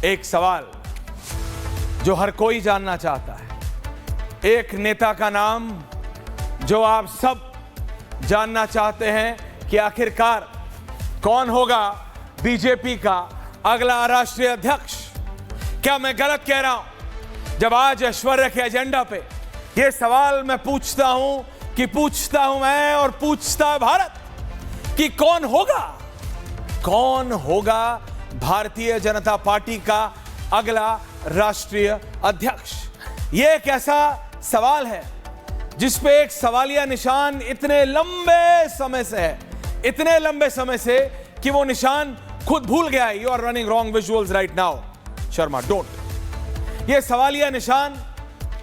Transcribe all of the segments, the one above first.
एक सवाल जो हर कोई जानना चाहता है, एक नेता का नाम जो आप सब जानना चाहते हैं कि आखिरकार कौन होगा बीजेपी का अगला राष्ट्रीय अध्यक्ष। क्या मैं गलत कह रहा हूं जब आज ऐश्वर्या के एजेंडा पे यह सवाल मैं पूछता हूं मैं और पूछता है भारत कि कौन होगा भारतीय जनता पार्टी का अगला राष्ट्रीय अध्यक्ष। यह एक ऐसा सवाल है जिस पे एक सवालिया निशान इतने लंबे समय से कि वो निशान खुद भूल गया है। You are running wrong visuals right now Sharma, don't. ये सवालिया निशान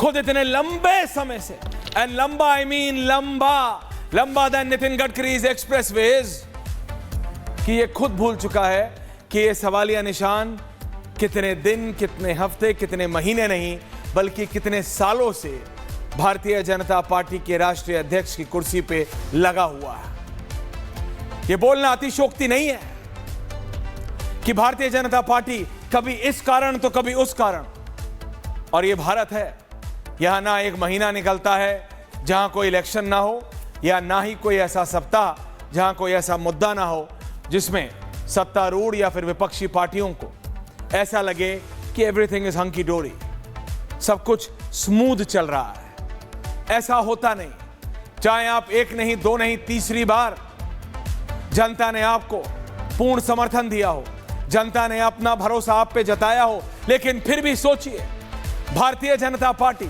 खुद इतने लंबे समय से, एंड लंबा आई मीन लंबा देन नितिन गडकरीज एक्सप्रेसवेज, कि ये खुद भूल चुका है कि ये सवालिया निशान कितने दिन, कितने हफ्ते, कितने महीने नहीं बल्कि कितने सालों से भारतीय जनता पार्टी के राष्ट्रीय अध्यक्ष की कुर्सी पे लगा हुआ है। ये बोलना अतिशयोक्ति नहीं है कि भारतीय जनता पार्टी कभी इस कारण तो कभी उस कारण, और ये भारत है, यहां ना एक महीना निकलता है जहां कोई इलेक्शन ना हो, या ना ही कोई ऐसा सप्ताह जहां कोई ऐसा मुद्दा ना हो जिसमें सत्तारूढ़ या फिर विपक्षी पार्टियों को ऐसा लगे कि एवरीथिंग इज हंकी डोरी, सब कुछ स्मूथ चल रहा है। ऐसा होता नहीं। चाहे आप एक नहीं, दो नहीं, तीसरी बार जनता ने आपको पूर्ण समर्थन दिया हो, जनता ने अपना भरोसा आप पे जताया हो, लेकिन फिर भी सोचिए, भारतीय जनता पार्टी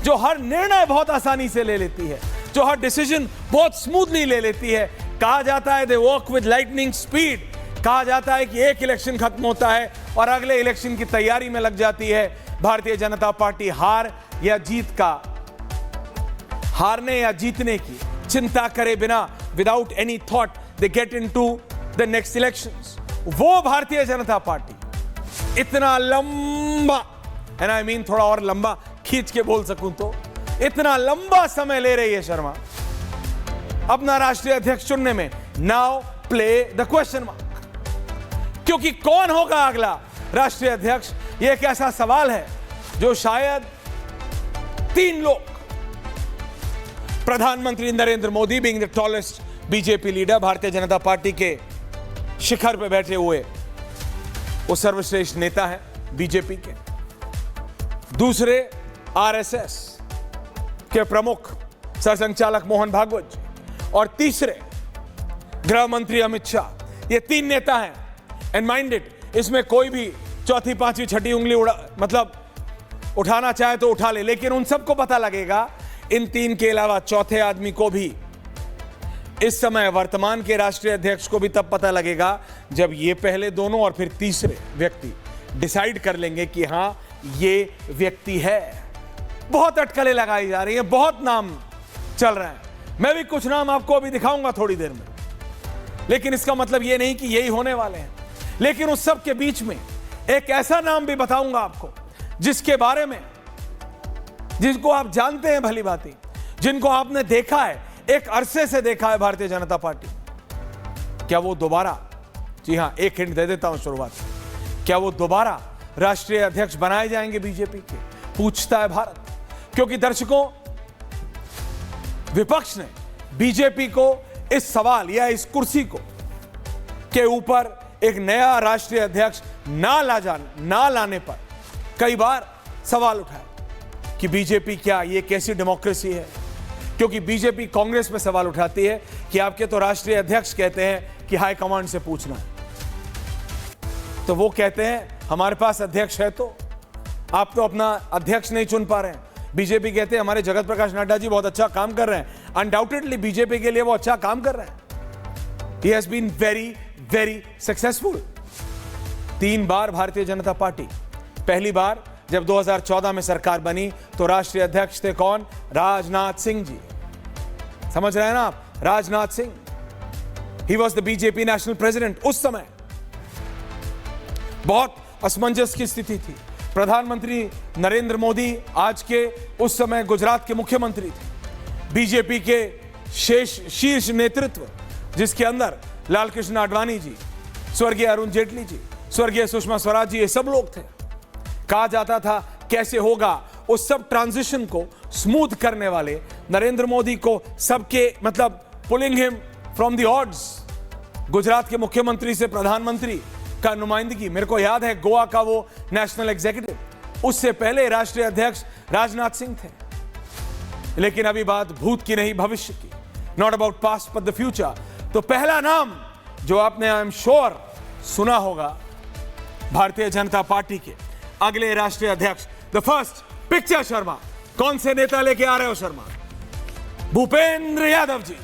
जो हर निर्णय बहुत आसानी से ले लेती है, जो हर डिसीजन बहुत स्मूथली ले लेती है, कहा जाता है they work with lightning speed, कहा जाता है कि एक इलेक्शन खत्म होता है और अगले इलेक्शन की तैयारी में लग जाती है। भारतीय जनता पार्टी हारने या जीतने की चिंता करे बिना, without any thought they get into the next elections. वो भारतीय जनता पार्टी इतना लंबा, एंड आई मीन थोड़ा और लंबा खींच के बोल सकूं तो, इतना लंबा समय ले रही है शर्मा अपना राष्ट्रीय अध्यक्ष चुनने में। Now play the question mark, क्योंकि कौन होगा अगला राष्ट्रीय अध्यक्ष, यह एक ऐसा सवाल है जो शायद तीन लोग, प्रधानमंत्री Narendra Modi being the tallest BJP leader, भारतीय जनता पार्टी के शिखर पर बैठे हुए वो सर्वश्रेष्ठ नेता हैं बीजेपी के, दूसरे आरएसएस के प्रमुख सरसंघचालक मोहन भागवत जी, और तीसरे गृह मंत्री अमित शाह। ये तीन नेता हैं, एंड माइंड इट, इसमें कोई भी चौथी, पांचवी, छठी उंगली उठाना चाहे तो उठा ले, लेकिन उन सबको पता लगेगा, इन तीन के अलावा चौथे आदमी को भी, इस समय वर्तमान के राष्ट्रीय अध्यक्ष को भी तब पता लगेगा जब ये पहले दोनों और फिर तीसरे व्यक्ति डिसाइड कर लेंगे कि हां ये व्यक्ति है। बहुत अटकलें लगाई जा रही हैं, बहुत नाम चल रहे हैं, मैं भी कुछ नाम आपको अभी दिखाऊंगा थोड़ी देर में, लेकिन इसका मतलब ये नहीं कि यही होने वाले हैं। लेकिन उस सब के बीच में एक ऐसा नाम भी बताऊंगा आपको जिसके बारे में, जिसको आप जानते हैं भली भांति, जिनको आपने देखा है, एक अरसे से देखा है भारतीय जनता पार्टी। क्या वो दोबारा, जी हां, एक हिंट दे देता हूं शुरुआत, क्या वो दोबारा राष्ट्रीय अध्यक्ष बनाए जाएंगे बीजेपी के, पूछता है भारत। क्योंकि दर्शकों, विपक्ष ने बीजेपी को इस सवाल या इस कुर्सी को के ऊपर एक नया राष्ट्रीय अध्यक्ष ना लाने पर कई बार सवाल उठाया कि बीजेपी क्या ये कैसी डेमोक्रेसी है। क्योंकि बीजेपी कांग्रेस पे सवाल उठाती है कि आपके तो राष्ट्रीय अध्यक्ष कहते हैं कि हाईकमांड से पूछना है, तो वो कहते हैं हमारे पास अध्यक्ष है तो आप तो अपना अध्यक्ष नहीं चुन पा रहे हैं। बीजेपी कहते हैं हमारे जगत प्रकाश नड्डा जी बहुत अच्छा काम कर रहे हैं, अनडाउटेडली बीजेपी के लिए वो अच्छा काम कर रहे हैं, he has been very very successful. 3 बार भारतीय जनता पार्टी, पहली बार जब 2014 में सरकार बनी तो राष्ट्रीय अध्यक्ष थे कौन, राजनाथ सिंह जी, समझ रहे हैं ना आप, Rajnath Singh, he was the BJP national president. उस समय बहुत असमंजस की स्थिति थी। प्रधानमंत्री नरेंद्र मोदी आज के उस समय गुजरात के मुख्यमंत्री थे। बीजेपी के शीर्ष नेतृत्व जिसके अंदर लाल कृष्ण आडवाणी जी, स्वर्गीय अरुण जेटली जी, स्वर्गीय सुषमा स्वराज जी, ये सब लोग थे। कहा जाता था कैसे होगा, उस सब ट्रांजिशन को स्मूथ करने वाले नरेंद्र मोदी को सबके मतलब pulling him from the odds, Gujarat के मुख्यमंत्री से प्रधानमंत्री का नुमाइंदगी। मेरे को याद है गोवा का वो नेशनल एग्जीक्यूटिव, उससे पहले राष्ट्रीय अध्यक्ष राजनाथ सिंह थे। लेकिन अभी बात भूत की नहीं भविष्य की, not about past but the future. तो पहला नाम जो आपने आई एम श्योर सुना होगा भारतीय जनता पार्टी के अगले राष्ट्रीय अध्यक्ष, द फर्स्ट पिक्चर शर्मा। कौन से नेता लेके आ रहे हो शर्मा? भूपेंद्र यादव जी।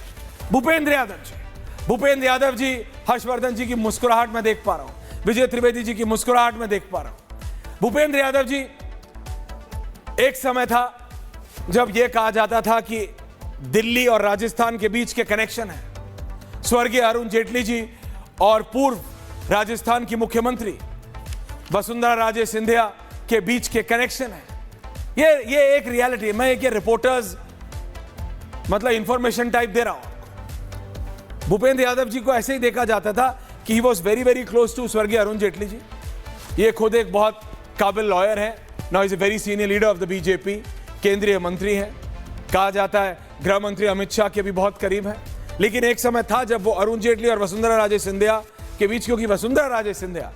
भूपेंद्र यादव जी, भूपेंद्र यादव जी, हर्षवर्धन जी की मुस्कुराहट में देख पा रहा हूं, विजय त्रिवेदी जी की मुस्कुराहट में देख पा रहा हूं। भूपेंद्र यादव जी, एक समय था जब यह कहा जाता था कि दिल्ली और राजस्थान के बीच के कनेक्शन है। स्वर्गीय अरुण जेटली जी और पूर्व राजस्थान की मुख्यमंत्री वसुंधरा राजे सिंधिया के बीच के कनेक्शन है। ये एक रियलिटी है। मैं एक रिपोर्टर्स मतलब इंफॉर्मेशन टाइप दे रहा हूं। भूपेंद्र यादव जी को ऐसे ही देखा जाता था कि he was very very close to स्वर्गीय अरुण जेटली जी। ये खुद एक बहुत काबिल लॉयर है, now is a very senior leader of the BJP, केंद्रीय मंत्री है, कहा जाता है गृह मंत्री अमित शाह के भी बहुत करीब है। लेकिन एक समय था जब वो अरुण जेटली और वसुंधरा राजे सिंधिया के बीच, क्योंकि वसुंधरा राजे सिंधिया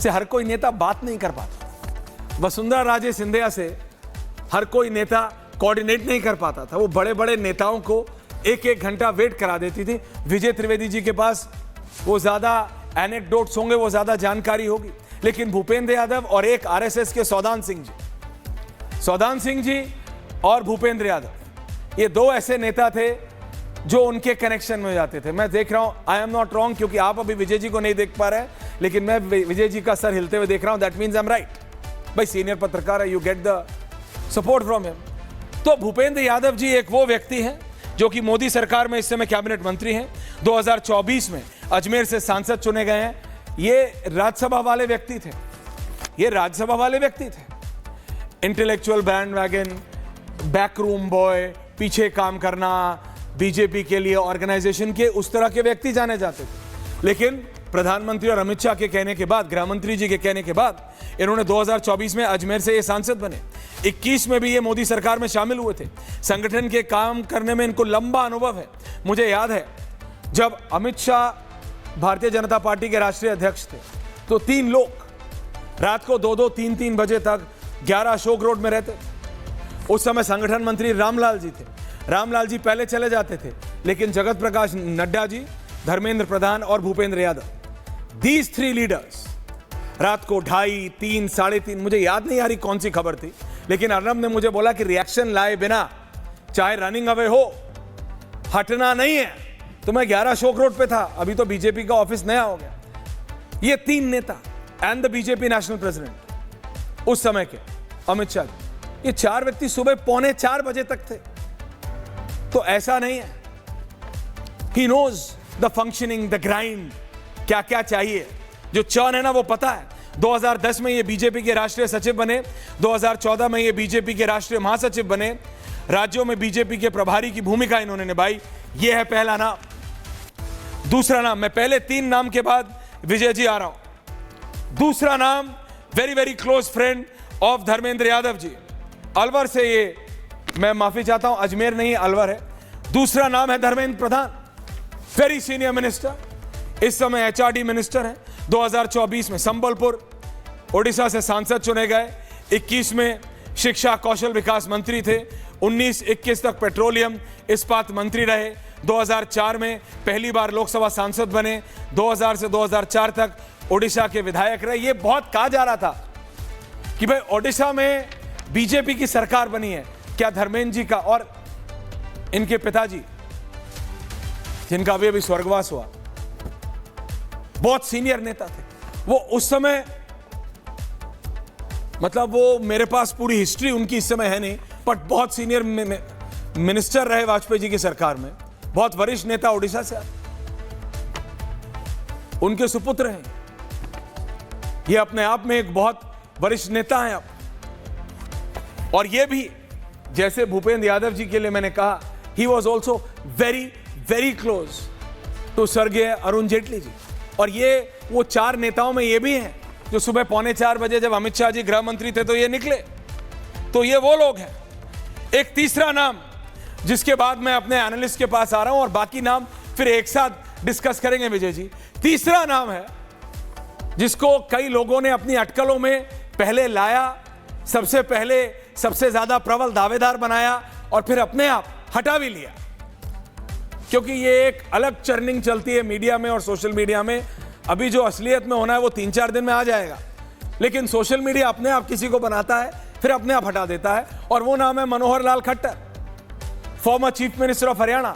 से हर कोई नेता बात नहीं कर पाता, वसुंधरा राजे सिंधिया से हर कोई नेता कोऑर्डिनेट नहीं कर पाता था। वो बड़े बड़े नेताओं को एक एक घंटा वेट करा देती थी। विजय त्रिवेदी जी के पास वो ज्यादा एनेक्डोट्स होंगे, वो ज्यादा जानकारी होगी, लेकिन भूपेंद्र यादव और एक आरएसएस के सौदान सिंह जी और भूपेंद्र यादव, ये दो ऐसे नेता थे जो उनके कनेक्शन में जाते थे। मैं देख रहा हूं, आई एम नॉट रॉन्ग, क्योंकि आप अभी विजय जी को नहीं देख पा रहे, लेकिन मैं विजय जी का सर हिलते हुए देख रहा हूं, that means I am right. भाई सीनियर पत्रकार है, you get the support from him. तो भूपेंद्र यादव जी एक वो व्यक्ति हैं जो कि मोदी सरकार में इस समय कैबिनेट मंत्री हैं। 2024 में अजमेर से सांसद चुने गए हैं। ये राज्यसभा वाले व्यक्ति थे, intellectual band wagon, backroom boy, पीछे काम करना, बीजेपी के लिए ऑर्गेनाइजेशन के, उस तरह के व्यक्ति जाने जाते थे। लेकिन प्रधानमंत्री और अमित शाह के कहने के बाद, गृह मंत्री जी के कहने के बाद, इन्होंने 2024 में अजमेर से ये सांसद बने। 21 में भी ये मोदी सरकार में शामिल हुए थे। संगठन के काम करने में इनको लंबा अनुभव है। मुझे याद है जब अमित शाह भारतीय जनता पार्टी के राष्ट्रीय अध्यक्ष थे, तो 3 लोग रात को 2-2, 3-3 बजे तक 11 अशोक रोड में रहते। उस समय संगठन मंत्री रामलाल जी थे। रामलाल जी पहले चले जाते थे, लेकिन जगत प्रकाश नड्डा जी, धर्मेंद्र प्रधान और भूपेंद्र यादव, दीज 3 लीडर्स रात को 2:30, 3, 3:30, मुझे याद नहीं आ रही कौन सी खबर थी, लेकिन अर्नब ने मुझे बोला कि रिएक्शन लाए बिना चाहे रनिंग अवे हो, हटना नहीं है। तो मैं 11 अशोक रोड पे था, अभी तो बीजेपी का ऑफिस नया हो गया। ये 3 नेता and the BJP national president उस समय के अमित शाह, ये 4 व्यक्ति सुबह 3:45 बजे तक थे। तो ऐसा नहीं है, he knows the functioning, the grind, क्या क्या चाहिए, जो चर्न है ना वो पता है। 2010 में ये बीजेपी के राष्ट्रीय सचिव बने, 2014 में ये बीजेपी के राष्ट्रीय महासचिव बने, राज्यों में बीजेपी के प्रभारी की भूमिका इन्होंने निभाई। ये है पहला नाम। दूसरा नाम, मैं पहले 3 नाम के बाद विजय जी आ रहा हूं। दूसरा नाम, very very close friend of Dharmendra Yadav ji, Alwar से, ये मैं माफी चाहता हूं, अजमेर नहीं अलवर है। दूसरा नाम है Dharmendra Pradhan, very senior minister, इस समय एचआरडी मिनिस्टर है। 2024 में संबलपुर ओडिशा से सांसद चुने गए। 21 में शिक्षा कौशल विकास मंत्री थे। 19-21 तक पेट्रोलियम इस्पात मंत्री रहे। 2004 में पहली बार लोकसभा सांसद बने। 2000 से 2004 तक ओडिशा के विधायक रहे। ये बहुत कहा जा रहा था कि भाई ओडिशा में बीजेपी की सरकार बनी है, क्या धर्मेंद्र जी का और इनके पिताजी, जिनका अभी स्वर्गवास हुआ, बहुत सीनियर नेता थे वो उस समय, मतलब वो मेरे पास पूरी हिस्ट्री उनकी इस समय है नहीं, बट बहुत सीनियर मिनिस्टर रहे वाजपेयी जी की सरकार में, बहुत वरिष्ठ नेता ओडिशा से, उनके सुपुत्र हैं। ये अपने आप में एक बहुत वरिष्ठ नेता हैं अब। और ये भी जैसे भूपेंद्र यादव जी के लिए मैंने कहा, he was also very very close to स्वर्गीय अरुण जेटली जी। और ये वो 4 नेताओं में ये भी हैं जो सुबह 3:45 बजे जब अमित शाह जी गृह मंत्री थे तो ये निकले। तो ये वो लोग हैं। एक तीसरा नाम जिसके बाद मैं अपने एनालिस्ट के पास आ रहा हूं और बाकी नाम फिर एक साथ डिस्कस करेंगे विजय जी। तीसरा नाम है जिसको कई लोगों ने अपनी अटकलों में पहले लाया, सबसे पहले सबसे ज्यादा प्रबल दावेदार बनाया और फिर अपने आप हटा भी लिया, क्योंकि ये एक अलग चर्निंग चलती है मीडिया में और सोशल मीडिया में। अभी जो असलियत में होना है वो 3-4 दिन में आ जाएगा, लेकिन सोशल मीडिया अपने आप किसी को बनाता है फिर अपने आप हटा देता है, और वो नाम है Manohar Lal Khattar, former chief minister of Haryana.